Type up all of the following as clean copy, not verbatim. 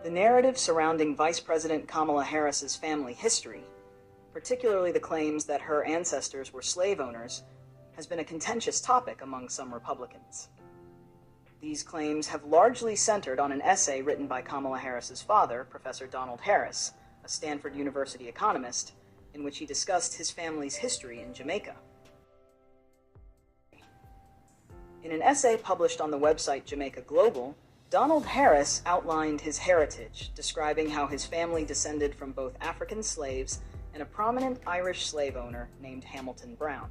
The narrative surrounding Vice President Kamala Harris's family history, particularly the claims that her ancestors were slave owners, has been a contentious topic among some Republicans. These claims have largely centered on an essay written by Kamala Harris's father, Professor Donald Harris, a Stanford University economist, in which he discussed his family's history in Jamaica. In an essay published on the website Jamaica Global, Donald Harris outlined his heritage, describing how his family descended from both African slaves and a prominent Irish slave owner named Hamilton Brown.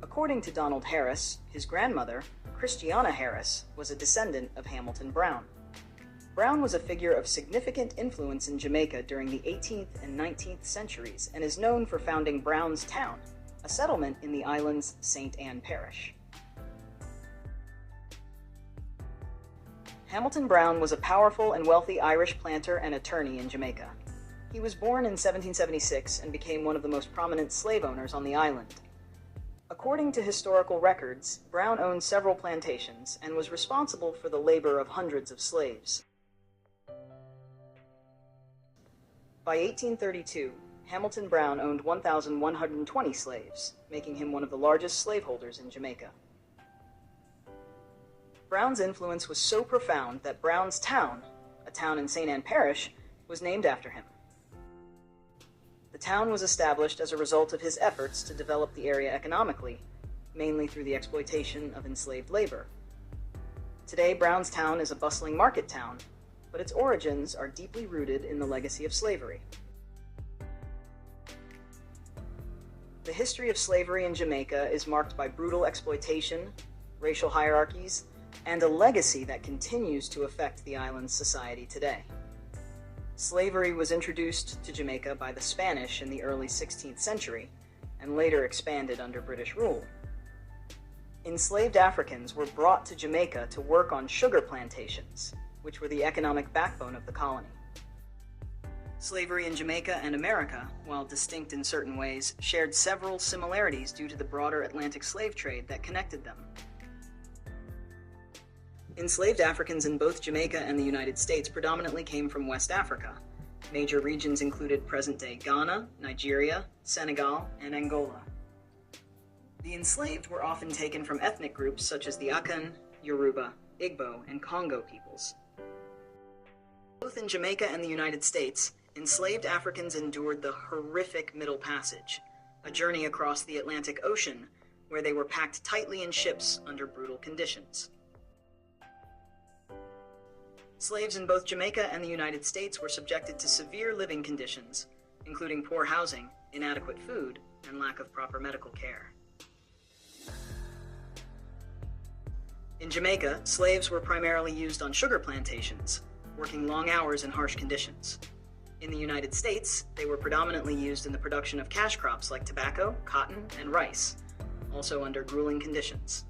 According to Donald Harris, his grandmother, Christiana Harris, was a descendant of Hamilton Brown. Brown was a figure of significant influence in Jamaica during the 18th and 19th centuries and is known for founding Brown's Town, a settlement in the island's St. Anne Parish. Hamilton Brown was a powerful and wealthy Irish planter and attorney in Jamaica. He was born in 1776 and became one of the most prominent slave owners on the island. According to historical records, Brown owned several plantations and was responsible for the labor of hundreds of slaves. By 1832, Hamilton Brown owned 1,120 slaves, making him one of the largest slaveholders in Jamaica. Brown's influence was so profound that Brown's Town, a town in St. Anne Parish, was named after him. The town was established as a result of his efforts to develop the area economically, mainly through the exploitation of enslaved labor. Today, Brown's Town is a bustling market town, but its origins are deeply rooted in the legacy of slavery. The history of slavery in Jamaica is marked by brutal exploitation, racial hierarchies, and a legacy that continues to affect the island's society today. Slavery was introduced to Jamaica by the Spanish in the early 16th century, and later expanded under British rule. Enslaved Africans were brought to Jamaica to work on sugar plantations, which were the economic backbone of the colony. Slavery in Jamaica and America, while distinct in certain ways, shared several similarities due to the broader Atlantic slave trade that connected them. Enslaved Africans in both Jamaica and the United States predominantly came from West Africa. Major regions included present-day Ghana, Nigeria, Senegal, and Angola. The enslaved were often taken from ethnic groups such as the Akan, Yoruba, Igbo, and Congo peoples. Both in Jamaica and the United States, enslaved Africans endured the horrific Middle Passage, a journey across the Atlantic Ocean where they were packed tightly in ships under brutal conditions. Slaves in both Jamaica and the United States were subjected to severe living conditions, including poor housing, inadequate food, and lack of proper medical care. In Jamaica, slaves were primarily used on sugar plantations, working long hours in harsh conditions. In the United States, they were predominantly used in the production of cash crops like tobacco, cotton, and rice, also under grueling conditions.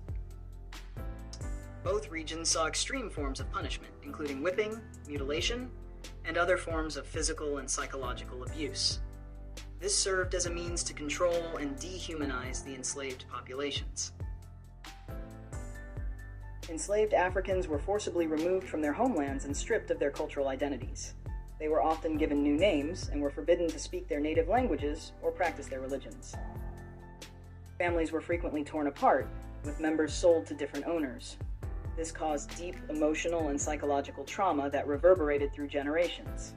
Both regions saw extreme forms of punishment, including whipping, mutilation, and other forms of physical and psychological abuse. This served as a means to control and dehumanize the enslaved populations. Enslaved Africans were forcibly removed from their homelands and stripped of their cultural identities. They were often given new names and were forbidden to speak their native languages or practice their religions. Families were frequently torn apart, with members sold to different owners. This caused deep emotional and psychological trauma that reverberated through generations.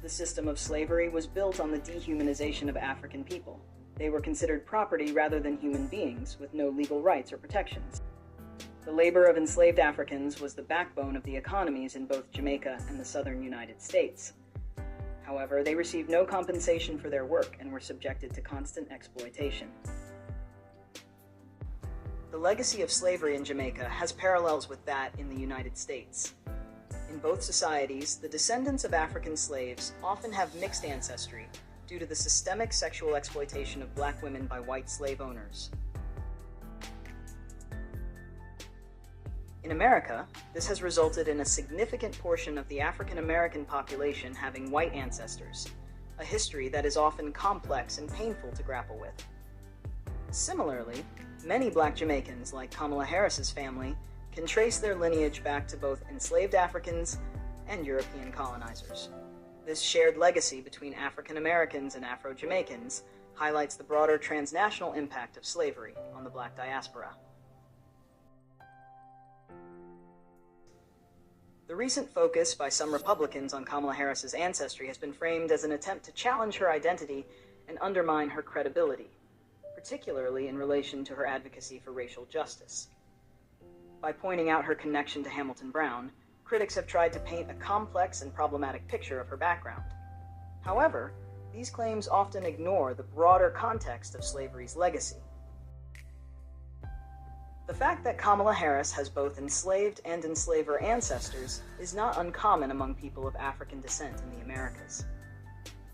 The system of slavery was built on the dehumanization of African people. They were considered property rather than human beings, with no legal rights or protections. The labor of enslaved Africans was the backbone of the economies in both Jamaica and the southern United States. However, they received no compensation for their work and were subjected to constant exploitation. The legacy of slavery in Jamaica has parallels with that in the United States. In both societies, the descendants of African slaves often have mixed ancestry due to the systemic sexual exploitation of black women by white slave owners. In America, this has resulted in a significant portion of the African American population having white ancestors, a history that is often complex and painful to grapple with. Similarly, Many Black Jamaicans, like Kamala Harris's family, can trace their lineage back to both enslaved Africans and European colonizers. This shared legacy between African Americans and Afro-Jamaicans highlights the broader transnational impact of slavery on the Black diaspora. The recent focus by some Republicans on Kamala Harris's ancestry has been framed as an attempt to challenge her identity and undermine her credibility, particularly in relation to her advocacy for racial justice. By pointing out her connection to Hamilton Brown, critics have tried to paint a complex and problematic picture of her background. However, these claims often ignore the broader context of slavery's legacy. The fact that Kamala Harris has both enslaved and enslaver ancestors is not uncommon among people of African descent in the Americas.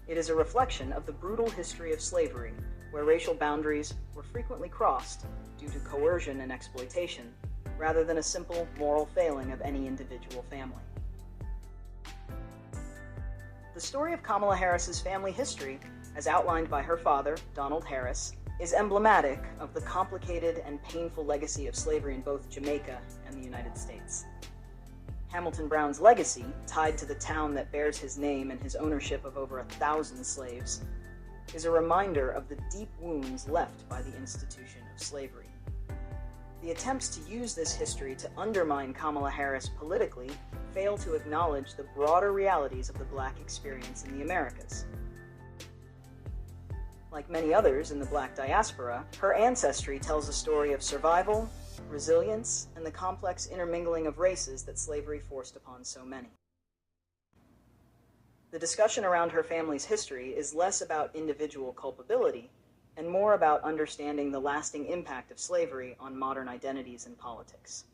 It is a reflection of the brutal history of slavery, where racial boundaries were frequently crossed due to coercion and exploitation, rather than a simple moral failing of any individual family. The story of Kamala Harris's family history, as outlined by her father, Donald Harris, is emblematic of the complicated and painful legacy of slavery in both Jamaica and the United States. Hamilton Brown's legacy, tied to the town that bears his name and his ownership of over 1,000 slaves, is a reminder of the deep wounds left by the institution of slavery. The attempts to use this history to undermine Kamala Harris politically fail to acknowledge the broader realities of the Black experience in the Americas. Like many others in the Black diaspora, her ancestry tells a story of survival, resilience, and the complex intermingling of races that slavery forced upon so many. The discussion around her family's history is less about individual culpability and more about understanding the lasting impact of slavery on modern identities and politics.